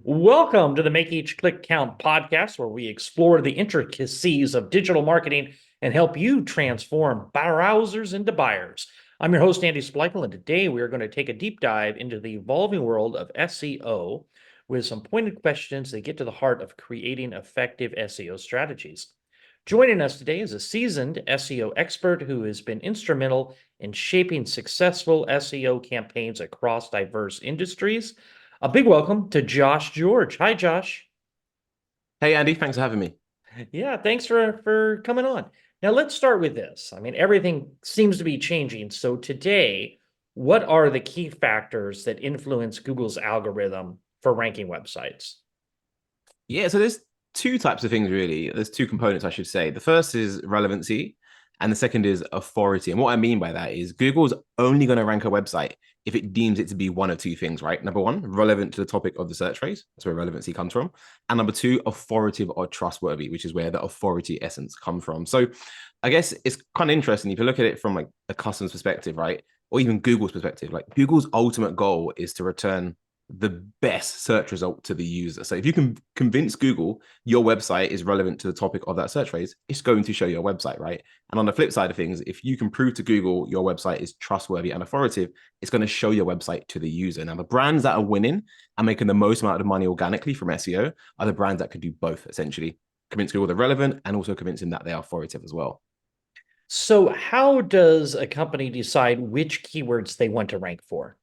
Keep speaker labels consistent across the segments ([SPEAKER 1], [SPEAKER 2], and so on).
[SPEAKER 1] Welcome to the Make Each Click Count podcast, where we explore the intricacies of digital marketing and help you transform browsers into buyers. I'm your host, Andy Splichal, and today we are going to take a deep dive into the evolving world of SEO with some pointed questions that get to the heart of creating effective SEO strategies. Joining us today is a seasoned SEO expert who has been instrumental in shaping successful SEO campaigns across diverse industries. A big welcome to Josh George. Hi, Josh.
[SPEAKER 2] Hey, Andy, thanks for having me.
[SPEAKER 1] Yeah, thanks for coming on. Now let's start with this. I mean, everything seems to be changing. So today, what are the key factors that influence Google's algorithm for ranking websites?
[SPEAKER 2] Yeah, so there's two types of things really. There's two components, I should say. The first is relevancy, and the second is authority. And what I mean by that is Google's only going to rank a website if it deems it to be one of two things, right? Number one, relevant to the topic of the search phrase. That's where relevancy comes from. And number two, authoritative or trustworthy, which is where the authority essence comes from. So I guess it's kind of interesting if you look at it from like a customer's perspective, right? Or even Google's perspective. Like Google's ultimate goal is to return the best search result to the user. So if you can convince Google your website is relevant to the topic of that search phrase, it's going to show your website, right? And on the flip side of things, if you can prove to Google your website is trustworthy and authoritative, it's going to show your website to the user. Now, the brands that are winning and making the most amount of money organically from SEO are the brands that can do both, essentially. Convince Google they're relevant and also convince them that they are authoritative as well.
[SPEAKER 1] So how does a company decide which keywords they want to rank for?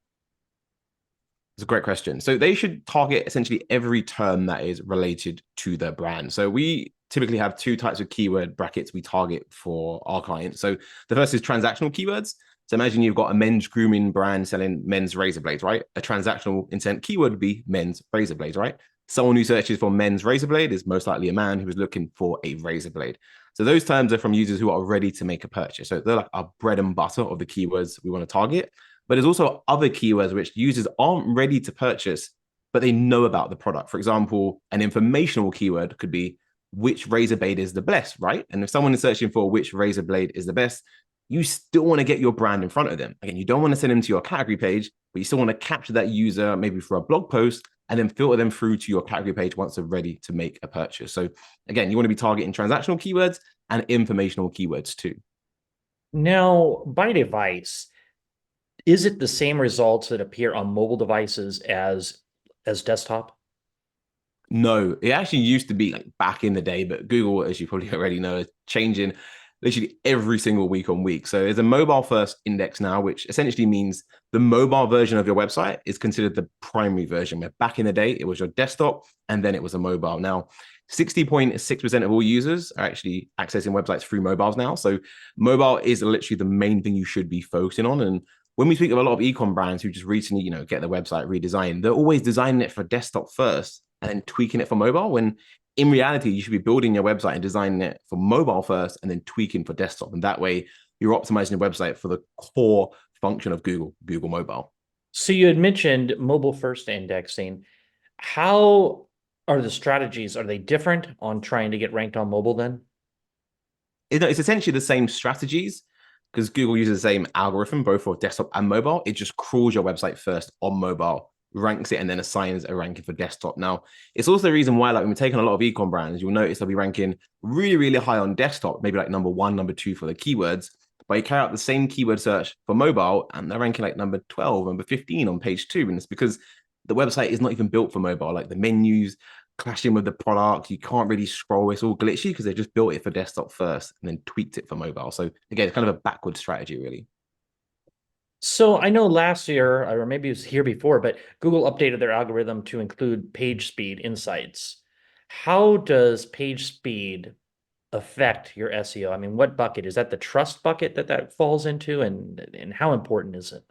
[SPEAKER 2] It's a great question. So they should target essentially every term that is related to their brand. So we typically have two types of keyword brackets we target for our clients. So the first is transactional keywords. So imagine you've got a men's grooming brand selling men's razor blades, right? A transactional intent keyword would be men's razor blades, right? Someone who searches for men's razor blade is most likely a man who is looking for a razor blade. So those terms are from users who are ready to make a purchase. So they're like our bread and butter of the keywords we want to target. But there's also other keywords which users aren't ready to purchase, but they know about the product. For example, an informational keyword could be which razor blade is the best, right? And if someone is searching for which razor blade is the best, you still want to get your brand in front of them. Again, you don't want to send them to your category page, but you still want to capture that user maybe for a blog post and then filter them through to your category page once they're ready to make a purchase. So again, you want to be targeting transactional keywords and informational keywords too.
[SPEAKER 1] Now, by device, is it the same results that appear on mobile devices as desktop?
[SPEAKER 2] No, it actually used to be like back in the day, but Google, as you probably already know, is changing literally every single week on week. So there's a mobile first index now, which essentially means the mobile version of your website is considered the primary version, where back in the day it was your desktop and then it was a mobile. Now, 60.6% of all users are actually accessing websites through mobiles now. So mobile is literally the main thing you should be focusing on. And when we speak of a lot of ecom brands who just recently, get their website redesigned, they're always designing it for desktop first and then tweaking it for mobile. When in reality, you should be building your website and designing it for mobile first and then tweaking for desktop. And that way, you're optimizing your website for the core function of Google Mobile.
[SPEAKER 1] So you had mentioned mobile first indexing. How are the strategies? Are they different on trying to get ranked on mobile then?
[SPEAKER 2] It's essentially the same strategies because Google uses the same algorithm both for desktop and mobile. It just crawls your website first on mobile, ranks it, and then assigns a ranking for desktop. Now, it's also the reason why, like, when we're taking a lot of ecom brands, you'll notice they'll be ranking really, really high on desktop, maybe like number one, number two for the keywords. But you carry out the same keyword search for mobile, and they're ranking like number 12, number 15 on page two. And it's because the website is not even built for mobile. Like the menus clashing with the product, you can't really scroll. It's all glitchy because they just built it for desktop first and then tweaked it for mobile. So again, it's kind of a backward strategy, really.
[SPEAKER 1] So I know last year, or maybe it was here before, but Google updated their algorithm to include page speed insights. How does page speed affect your SEO? I mean, what bucket is that? The trust bucket that falls into, and how important is it?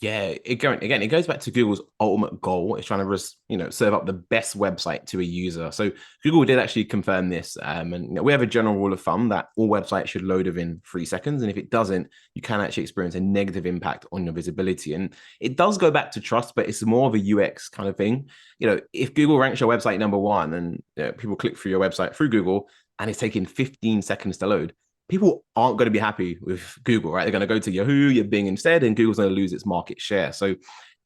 [SPEAKER 2] Yeah, it goes back to Google's ultimate goal. It's trying to serve up the best website to a user. So Google did actually confirm this, and we have a general rule of thumb that all websites should load within 3 seconds, and if it doesn't, you can actually experience a negative impact on your visibility. And it does go back to trust, but it's more of a UX kind of thing. If Google ranks your website number one, and people click through your website through Google, and it's taking 15 seconds to load, people aren't going to be happy with Google, right? They're going to go to Yahoo, Bing instead, and Google's going to lose its market share. So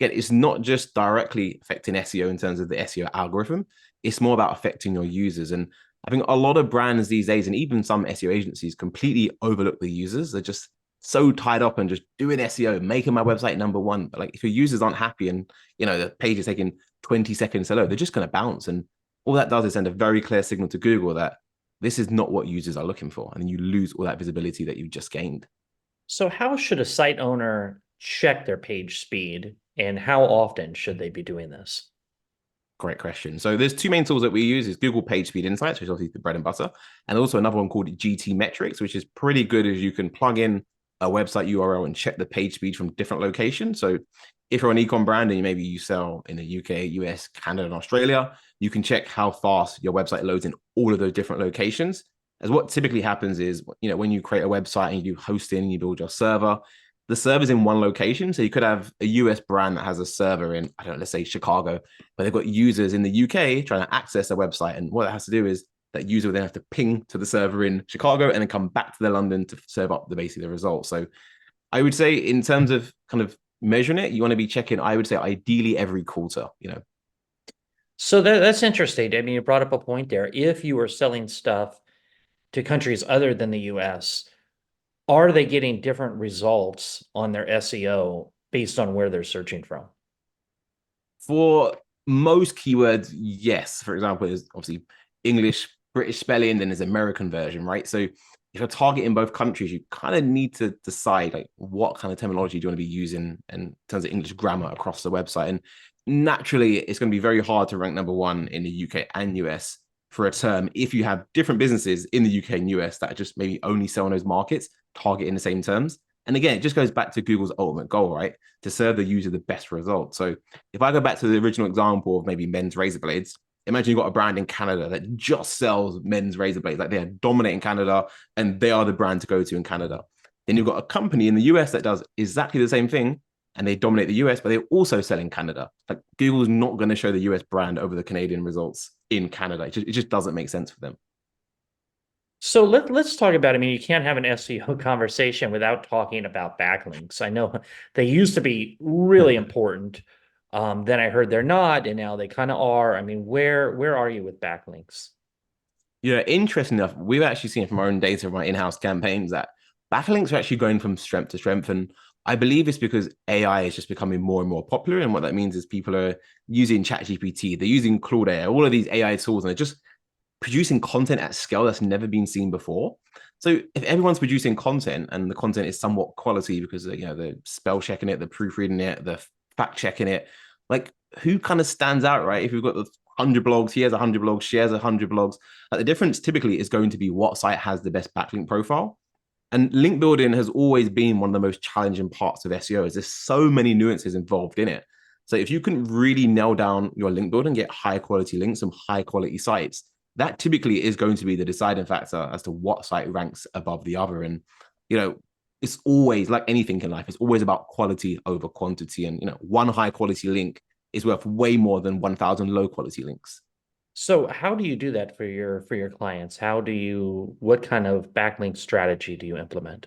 [SPEAKER 2] again, it's not just directly affecting SEO in terms of the SEO algorithm. It's more about affecting your users. And I think a lot of brands these days, and even some SEO agencies, completely overlook the users. They're just so tied up and just doing SEO, making my website number one. But like if your users aren't happy and the page is taking 20 seconds to load, they're just going to bounce. And all that does is send a very clear signal to Google that this is not what users are looking for. And then you lose all that visibility that you've just gained.
[SPEAKER 1] So how should a site owner check their page speed, and how often should they be doing this?
[SPEAKER 2] Great question. So there's two main tools that we use is Google PageSpeed Insights, which is obviously the bread and butter, and also another one called GT Metrics, which is pretty good as you can plug in a website URL and check the page speed from different locations. So if you're an ecom brand and maybe you sell in the UK, US, Canada, and Australia, you can check how fast your website loads in all of those different locations. As what typically happens is, when you create a website and you do hosting and you build your server, the server's in one location. So you could have a US brand that has a server in, I don't know, let's say Chicago, but they've got users in the UK trying to access their website. And what it has to do is that user will then have to ping to the server in Chicago and then come back to the London to serve up basically the results. So I would say in terms of kind of measuring it, you want to be checking, I would say ideally every quarter.
[SPEAKER 1] So that's interesting. I mean, you brought up a point there. If you are selling stuff to countries other than the US, are they getting different results on their SEO based on where they're searching from?
[SPEAKER 2] For most keywords, yes. For example, there's obviously English, British spelling, then there's American version, right? So if you're targeting both countries, you kind of need to decide like what kind of terminology do you want to be using in terms of English grammar across the website. And naturally, it's going to be very hard to rank number one in the UK and US for a term if you have different businesses in the UK and US that just maybe only sell in those markets, targeting the same terms. And again, it just goes back to Google's ultimate goal, right? To serve the user the best result. So if I go back to the original example of maybe men's razor blades, imagine you've got a brand in Canada that just sells men's razor blades, like they are dominating Canada and they are the brand to go to in Canada. Then you've got a company in the US that does exactly the same thing and they dominate the US, but they also sell in Canada. Like Google's not going to show the US brand over the Canadian results in Canada. It just doesn't make sense for them.
[SPEAKER 1] So let's talk about, I mean, you can't have an SEO conversation without talking about backlinks. I know they used to be really important. Then I heard they're not, and now they kind of are. I mean, where are you with backlinks?
[SPEAKER 2] Yeah, interesting enough, we've actually seen from our own data from our in-house campaigns that backlinks are actually going from strength to strength. And I believe it's because AI is just becoming more and more popular. And what that means is people are using ChatGPT, they're using Claude AI, all of these AI tools, and they're just producing content at scale that's never been seen before. So if everyone's producing content and the content is somewhat quality because they're spell checking it, they're proofreading it, they're fact checking it, like who kind of stands out, right? If we've got the 100 blogs, he has 100 blogs, she has 100 blogs. Like the difference typically is going to be what site has the best backlink profile. And link building has always been one of the most challenging parts of SEO. Is there's so many nuances involved in it. So if you can really nail down your link building, get high quality links from high quality sites, that typically is going to be the deciding factor as to what site ranks above the other. And it's always like anything in life. It's always about quality over quantity. And one high quality link is worth way more than 1,000 low quality links.
[SPEAKER 1] So how do you do that for your clients? What kind of backlink strategy do you implement?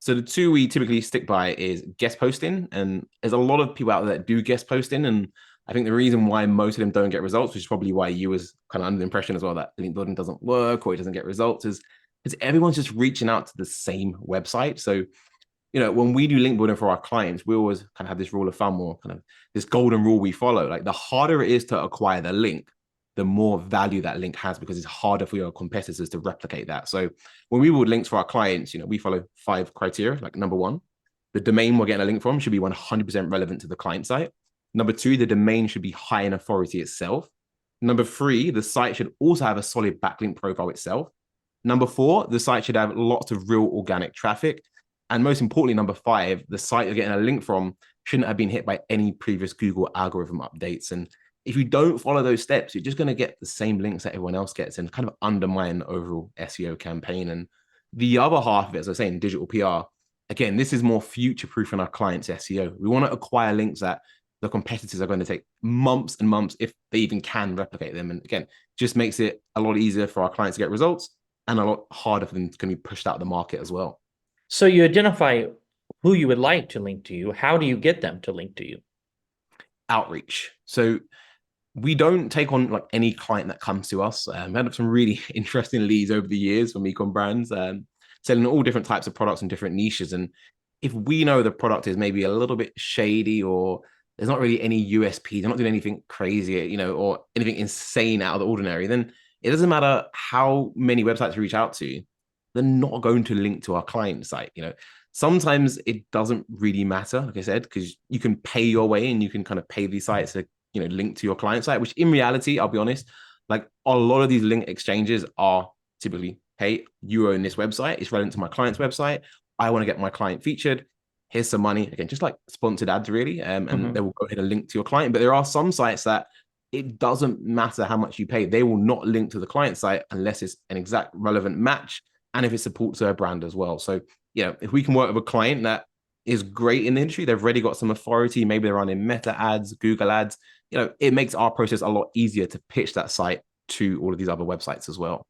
[SPEAKER 2] So the two we typically stick by is guest posting, and there's a lot of people out there that do guest posting, and I think the reason why most of them don't get results, which is probably why you was kind of under the impression as well that link building doesn't work or it doesn't get results, is because everyone's just reaching out to the same website. So when we do link building for our clients, we always kind of have this rule of thumb or kind of this golden rule we follow. Like the harder it is to acquire the link, the more value that link has because it's harder for your competitors to replicate that. So when we build links for our clients, we follow 5 criteria. Like number one, the domain we're getting a link from should be 100% relevant to the client site. Number two, the domain should be high in authority itself. Number three, the site should also have a solid backlink profile itself. Number four, the site should have lots of real organic traffic. And most importantly, number five, the site you're getting a link from shouldn't have been hit by any previous Google algorithm updates. And if you don't follow those steps, you're just going to get the same links that everyone else gets and kind of undermine the overall SEO campaign. And the other half of it, as I say, in digital PR, again, this is more future-proofing our clients' SEO. We want to acquire links that the competitors are going to take months and months if they even can replicate them. And again, just makes it a lot easier for our clients to get results and a lot harder for them to be pushed out of the market as well.
[SPEAKER 1] So you identify who you would like to link to you. How do you get them to link to you?
[SPEAKER 2] outreach. So we don't take on like any client that comes to us. We had some really interesting leads over the years from ecom brands, selling all different types of products and different niches. And if we know the product is maybe a little bit shady, or there's not really any USP, they're not doing anything crazy, or anything insane out of the ordinary, then it doesn't matter how many websites we reach out to, they're not going to link to our client site. Sometimes it doesn't really matter, like I said, because you can pay your way and you can kind of pay these sites to link to your client site, which in reality, I'll be honest, like a lot of these link exchanges are typically, hey, you own this website, it's relevant to my client's website, I want to get my client featured, here's some money, again, just like sponsored ads really, and they will go ahead and link to your client. But there are some sites that it doesn't matter how much you pay, they will not link to the client site unless it's an exact relevant match and if it supports their brand as well. So if we can work with a client that is great in the industry, they've already got some authority, maybe they're running Meta ads, Google ads, it makes our process a lot easier to pitch that site to all of these other websites as well.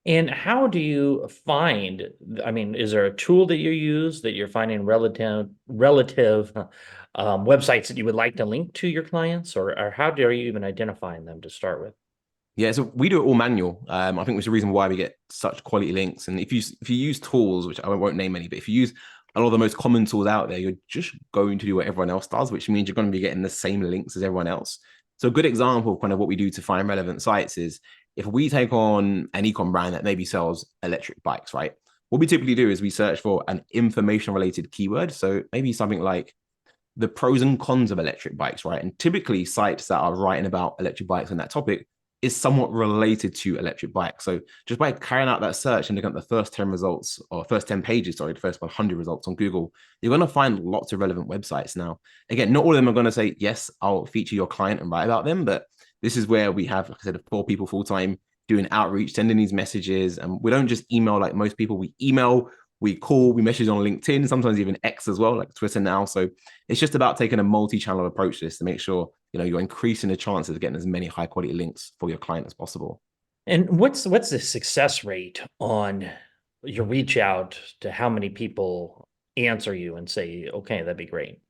[SPEAKER 1] And how do you find, I mean, is there a tool that you use that you're finding relative websites that you would like to link to your clients, or how do you even identifying them to start with?
[SPEAKER 2] Yeah, so we do it all manual. I think it's the reason why we get such quality links. And if you use tools, which I won't name any, but if you use a lot of the most common tools out there, you're just going to do what everyone else does, which means you're going to be getting the same links as everyone else. So a good example of kind of what we do to find relevant sites is if we take on an ecom brand that maybe sells electric bikes, right? What we typically do is we search for an information related keyword. So maybe something like the pros and cons of electric bikes, right? And typically sites that are writing about electric bikes on that topic is somewhat related to electric bikes. So just by carrying out that search and looking at the first 10 results, or first 10 pages, sorry, the first 100 results on Google, you're going to find lots of relevant websites. Now, again, not all of them are going to say, yes, I'll feature your client and write about them, but this is where we have, like I said, 4 people full-time doing outreach, sending these messages. And we don't just email like most people, we email, we call, we message on LinkedIn, sometimes even X as well, like Twitter now. So it's just about taking a multi-channel approach to this to make sure you're increasing the chances of getting as many high quality links for your client as possible.
[SPEAKER 1] And what's the success rate on your reach out to how many people answer you and say, okay, that'd be great?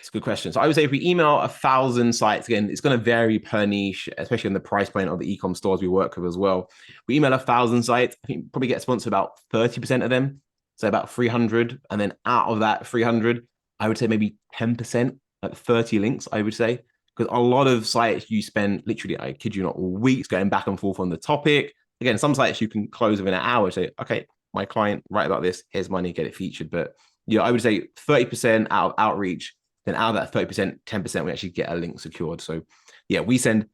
[SPEAKER 2] It's a good question. So I would say if we email 1,000 sites, again, it's going to vary per niche, especially on the price point of the e-com stores we work with as well. We email 1,000 sites, I think probably get sponsored about 30% of them, so about 300. And then out of that 300, I would say maybe 10%, like 30 links, I would say. Because a lot of sites you spend literally, I kid you not, weeks going back and forth on the topic. Again, some sites you can close within an hour, say, okay, my client, write about this, here's money, get it featured. But I would say 30% out of outreach, then out of that 30%, 10% we actually get a link secured. So we send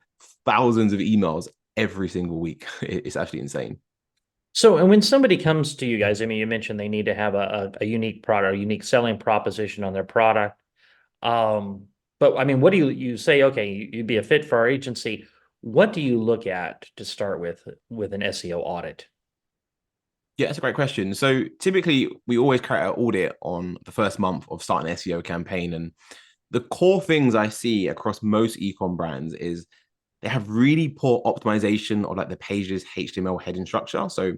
[SPEAKER 2] thousands of emails every single week. It's actually insane.
[SPEAKER 1] So, and when somebody comes to you guys, I mean, you mentioned they need to have a unique product, a unique selling proposition on their product. But I mean, what do you say? Okay, you'd be a fit for our agency. What do you look at to start with an SEO audit?
[SPEAKER 2] Yeah, that's a great question. So typically we always carry out an audit on the first month of starting an SEO campaign. And the core things I see across most ecom brands is they have really poor optimization of like the page's HTML heading structure. So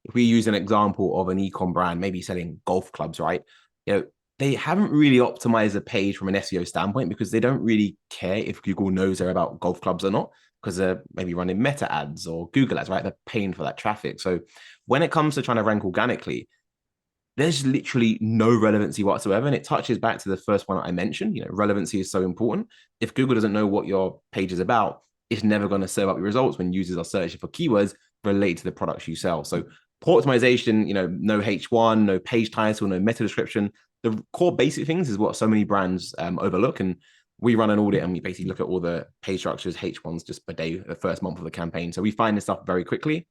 [SPEAKER 2] if we use an example of an ecom brand, maybe selling golf clubs, right? They haven't really optimized the page from an SEO standpoint because they don't really care if Google knows they're about golf clubs or not, because they're maybe running Meta ads or Google ads, right? They're paying for that traffic. So when it comes to trying to rank organically, there's literally no relevancy whatsoever. And it touches back to the first one I mentioned. Relevancy is so important. If Google doesn't know what your page is about, it's never going to serve up your results when users are searching for keywords related to the products you sell. So poor optimization, no H1, no page title, no meta description. The core basic things is what so many brands overlook. And we run an audit and we basically look at all the page structures, H1s just per day, the first month of the campaign. So we find this stuff very quickly.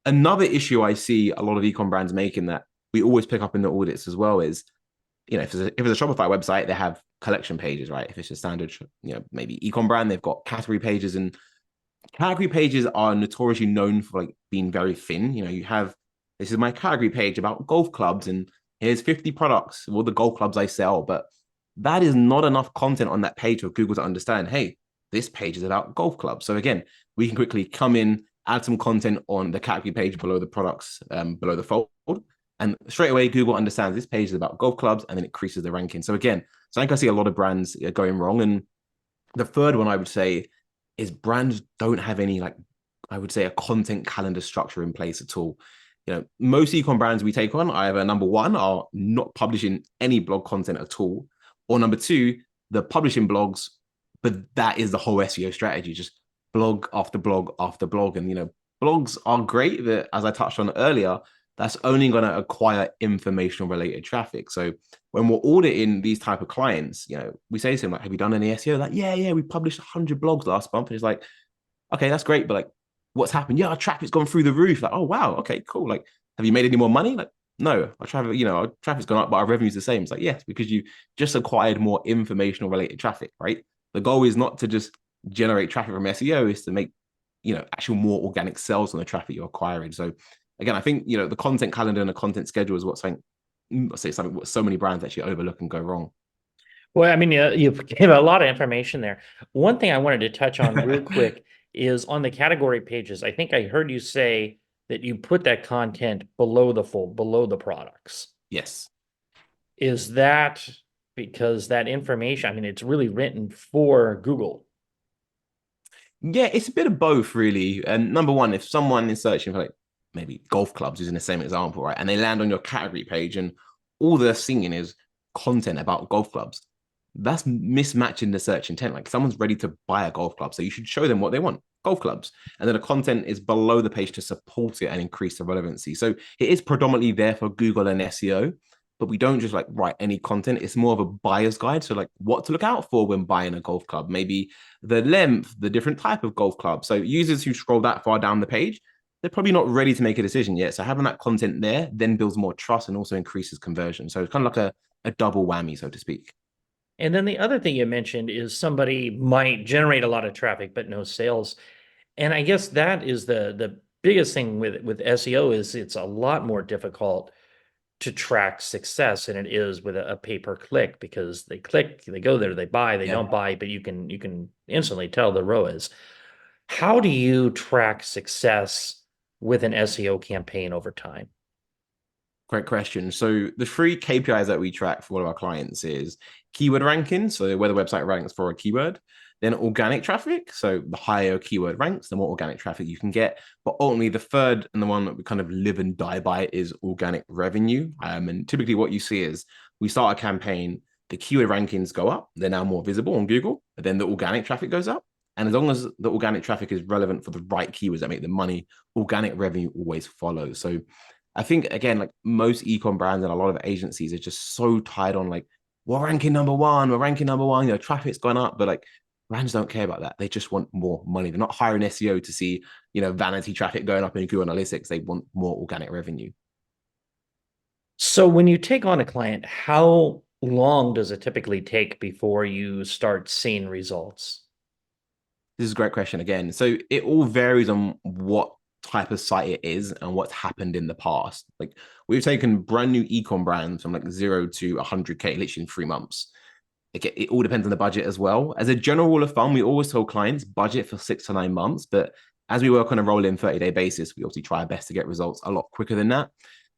[SPEAKER 2] Another issue I see a lot of ecom brands making that we always pick up in the audits as well is, if it's a Shopify website, they have collection pages, right? If it's a standard, maybe ecom brand, they've got category pages, and category pages are notoriously known for like being very thin. You have, this is my category page about golf clubs, and here's 50 products, all the golf clubs I sell. But that is not enough content on that page for Google to understand, hey, this page is about golf clubs. So again, we can quickly come in, add some content on the category page below the products, below the fold. And straight away, Google understands this page is about golf clubs, and then it increases the ranking. So again, I think I see a lot of brands going wrong. And The third one I would say is brands don't have any, like, I would say, a content calendar structure in place at all. Most ecom brands we take on, either number one, are not publishing any blog content at all, or number two, they're publishing blogs, but that is the whole SEO strategy, just blog after blog after blog. And blogs are great, but as I touched on earlier, that's only going to acquire information related traffic. So when we're auditing these type of clients, we say to them, like, have you done any SEO? Like, yeah, we published 100 blogs last month. And it's like, okay, that's great, but like, what's happened? Yeah, our traffic's gone through the roof. Like, oh wow, okay, cool. Like, have you made any more money? Like, no, our traffic's gone up, but our revenue's the same. It's like, yes, because you just acquired more informational related traffic, right? The goal is not to just generate traffic from SEO, is to make, actual more organic sales on the traffic you're acquiring. So again, I think, the content calendar and the content schedule is what's saying, I'll say something what so many brands actually overlook and go wrong.
[SPEAKER 1] Well, I mean, you gave a lot of information there. One thing I wanted to touch on real quick is on the category pages. I think I heard you say that you put that content below the products.
[SPEAKER 2] Yes.
[SPEAKER 1] Is that because that information, I mean, it's really written for Google?
[SPEAKER 2] Yeah, it's a bit of both, really. And number one, if someone is searching for, like, maybe golf clubs, using the same example, right, and they land on your category page and all they're seeing is content about golf clubs, that's mismatching the search intent. Like, someone's ready to buy a golf club, so you should show them what they want: golf clubs. And then the content is below the page to support it and increase the relevancy. So it is predominantly there for Google and SEO, but we don't just like write any content. It's more of a buyer's guide. So like what to look out for when buying a golf club, maybe the length, the different type of golf club. So users who scroll that far down the page, they're probably not ready to make a decision yet. So having that content there then builds more trust and also increases conversion. So it's kind of like a double whammy, so to speak.
[SPEAKER 1] And then the other thing you mentioned is somebody might generate a lot of traffic, but no sales. And I guess that is the biggest thing with SEO is it's a lot more difficult to track success than it is with a pay-per-click, because they click, they go there, they buy, they
[SPEAKER 2] Yeah.
[SPEAKER 1] don't buy, but you can instantly tell the ROAS. How do you track success with an SEO campaign over time?
[SPEAKER 2] Great question. So the three KPIs that we track for all of our clients is keyword ranking, so where the website ranks for a keyword, then organic traffic, so the higher keyword ranks, the more organic traffic you can get. But ultimately, the third and the one that we kind of live and die by is organic revenue. And typically, what you see is we start a campaign, the keyword rankings go up, they're now more visible on Google, but then the organic traffic goes up. And as long as the organic traffic is relevant for the right keywords that make the money, organic revenue always follows. So I think, again, like most ecom brands and a lot of agencies are just so tied on like, we're ranking number one, traffic's gone up, but like brands don't care about that. They just want more money. They're not hiring SEO to see, vanity traffic going up in Google Analytics. They want more organic revenue.
[SPEAKER 1] So when you take on a client, how long does it typically take before you start seeing results?
[SPEAKER 2] This is a great question again. So it all varies on what type of site it is and what's happened in the past. Like, we've taken brand new ecom brands from like 0 to 100K literally in 3 months. It all depends on the budget as well. As a general rule of thumb, we always tell clients budget for 6 to 9 months, but as we work on a rolling 30-day basis, we obviously try our best to get results a lot quicker than that.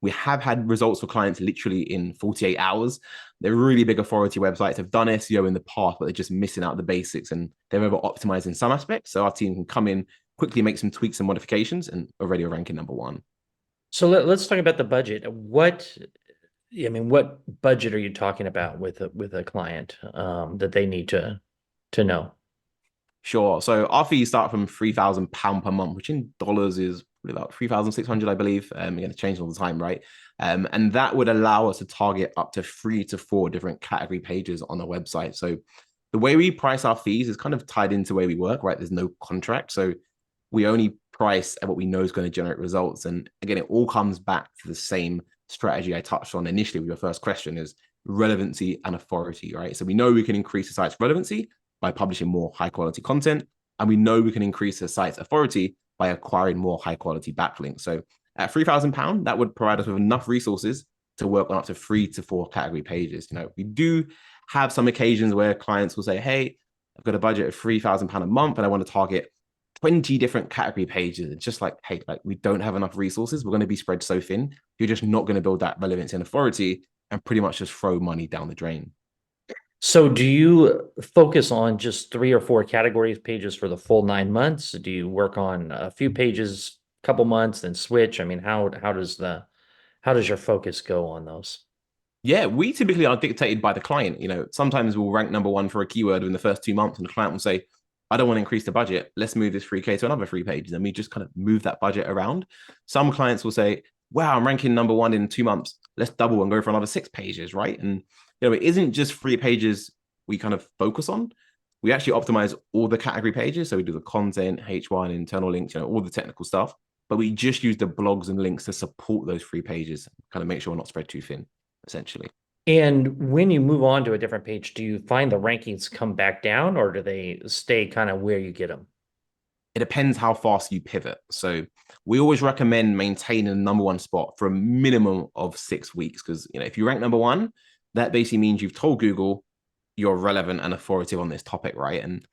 [SPEAKER 2] We have had results for clients literally in 48 hours. They're really big authority websites, have done SEO in the past, but they're just missing out the basics and they're over optimized in some aspects. So our team can come in, quickly make some tweaks and modifications, and already are ranking number one.
[SPEAKER 1] So let's talk about the budget. What budget are you talking about with a client that they need to know?
[SPEAKER 2] Sure. So our fees start from £3,000 per month, which in dollars is about 3,600, I believe. Again, it's changing all the time, right? And that would allow us to target up to 3 to 4 different category pages on the website. So the way we price our fees is kind of tied into the way we work, right? There's no contract. So we only price at what we know is going to generate results. And again, it all comes back to the same strategy I touched on initially with your first question, is relevancy and authority, right? So we know we can increase the site's relevancy by publishing more high quality content. And we know we can increase the site's authority by acquiring more high quality backlinks. So at £3,000, that would provide us with enough resources to work on up to 3 to 4 category pages. We do have some occasions where clients will say, hey, I've got a budget of £3,000 a month and I want to target 20 different category pages. It's just like, hey, like, we don't have enough resources. We're going to be spread so thin. You're just not going to build that relevance and authority and pretty much just throw money down the drain.
[SPEAKER 1] So do you focus on just 3 or 4 categories pages for the full 9 months? Do you work on a few pages, couple months, then switch? I mean, how does your focus go on those?
[SPEAKER 2] Yeah, we typically are dictated by the client. Sometimes we'll rank number one for a keyword in the first 2 months, and the client will say, I don't want to increase the budget. Let's move this 3K to another 3 pages. And we just kind of move that budget around. Some clients will say, wow, I'm ranking number one in 2 months. Let's double and go for another 6 pages, right? And it isn't just 3 pages we kind of focus on. We actually optimize all the category pages. So we do the content, H1, internal links, all the technical stuff. But we just use the blogs and links to support those 3 pages, kind of make sure we're not spread too thin, essentially.
[SPEAKER 1] And when you move on to a different page, do you find the rankings come back down or do they stay kind of where you get them?
[SPEAKER 2] It depends how fast you pivot. So we always recommend maintaining the number one spot for a minimum of 6 weeks. Because if you rank number one, that basically means you've told Google you're relevant and authoritative on this topic, right? And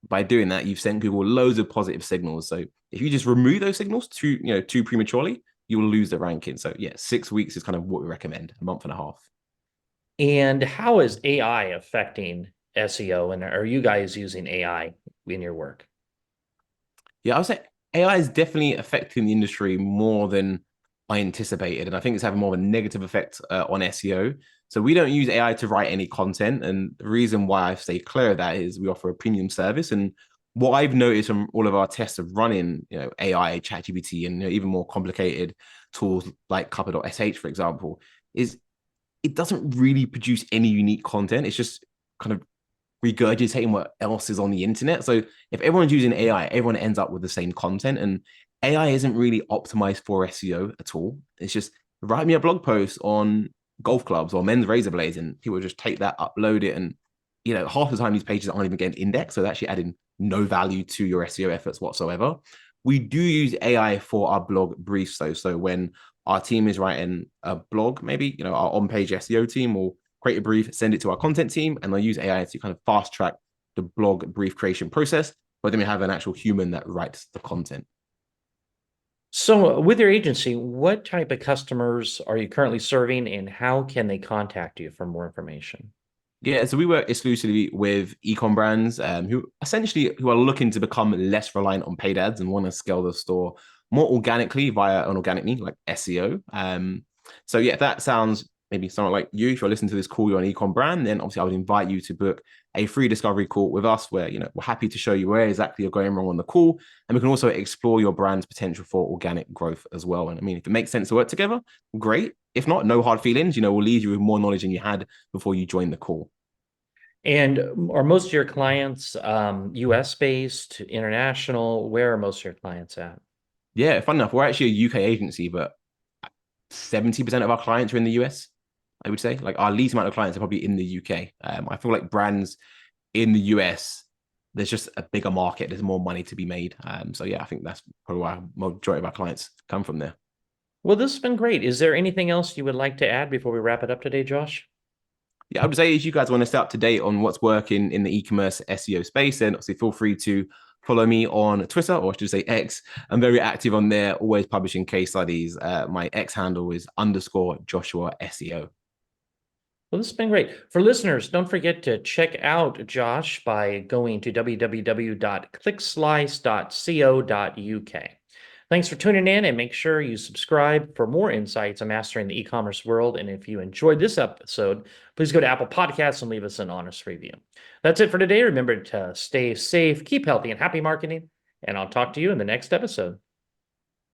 [SPEAKER 2] by doing that, you've sent Google loads of positive signals. So if you just remove those signals too prematurely, you will lose the ranking. So yeah, 6 weeks is kind of what we recommend, a month and a half.
[SPEAKER 1] And how is AI affecting SEO? And are you guys using AI in your work?
[SPEAKER 2] Yeah, I would say AI is definitely affecting the industry more than I anticipated. And I think it's having more of a negative effect on SEO. So we don't use AI to write any content. And the reason why I stay clear of that is we offer a premium service. And what I've noticed from all of our tests of running, AI, ChatGPT, and even more complicated tools like Cuppa.sh, for example, is it doesn't really produce any unique content. It's just kind of regurgitating what else is on the internet. So if everyone's using AI, everyone ends up with the same content. And AI isn't really optimized for SEO at all. It's just write me a blog post on golf clubs or men's razor blades, and people just take that, upload it, and half the time these pages aren't even getting indexed. So they're actually adding no value to your SEO efforts whatsoever. We do use AI for our blog briefs though. So when our team is writing a blog, maybe our on-page SEO team will create a brief, send it to our content team, and they'll use AI to kind of fast track the blog brief creation process. But then we have an actual human that writes the content.
[SPEAKER 1] So with your agency, what type of customers are you currently serving and how can they contact you for more information?
[SPEAKER 2] Yeah, so we work exclusively with ecom brands who are looking to become less reliant on paid ads and want to scale the store more organically via an organic need like SEO. So yeah, if that sounds maybe someone like you, if you're listening to this call, you're an ecom brand, then obviously I would invite you to book a free discovery call with us where we're happy to show you where exactly you're going wrong on the call. And we can also explore your brand's potential for organic growth as well. And I mean, if it makes sense to work together, great. If not, no hard feelings. We'll leave you with more knowledge than you had before you joined the call.
[SPEAKER 1] And are most of your clients US based, international? Where are most of your clients at?
[SPEAKER 2] Yeah, fun enough. We're actually a UK agency, but 70% of our clients are in the US, I would say. Like our least amount of clients are probably in the UK. I feel like brands in the US, there's just a bigger market. There's more money to be made. So yeah, I think that's probably why majority of our clients come from there.
[SPEAKER 1] Well, this has been great. Is there anything else you would like to add before we wrap it up today, Josh?
[SPEAKER 2] Yeah, I would say if you guys want to stay up to date on what's working in the e-commerce SEO space, then obviously feel free to follow me on Twitter, or I should say X. I'm very active on there, always publishing case studies. My X handle is _Joshua SEO.
[SPEAKER 1] Well, this has been great. For listeners, don't forget to check out Josh by going to www.clickslice.co.uk. Thanks for tuning in and make sure you subscribe for more insights on mastering the e-commerce world. And if you enjoyed this episode, please go to Apple Podcasts and leave us an honest review. That's it for today. Remember to stay safe, keep healthy, and happy marketing. And I'll talk to you in the next episode.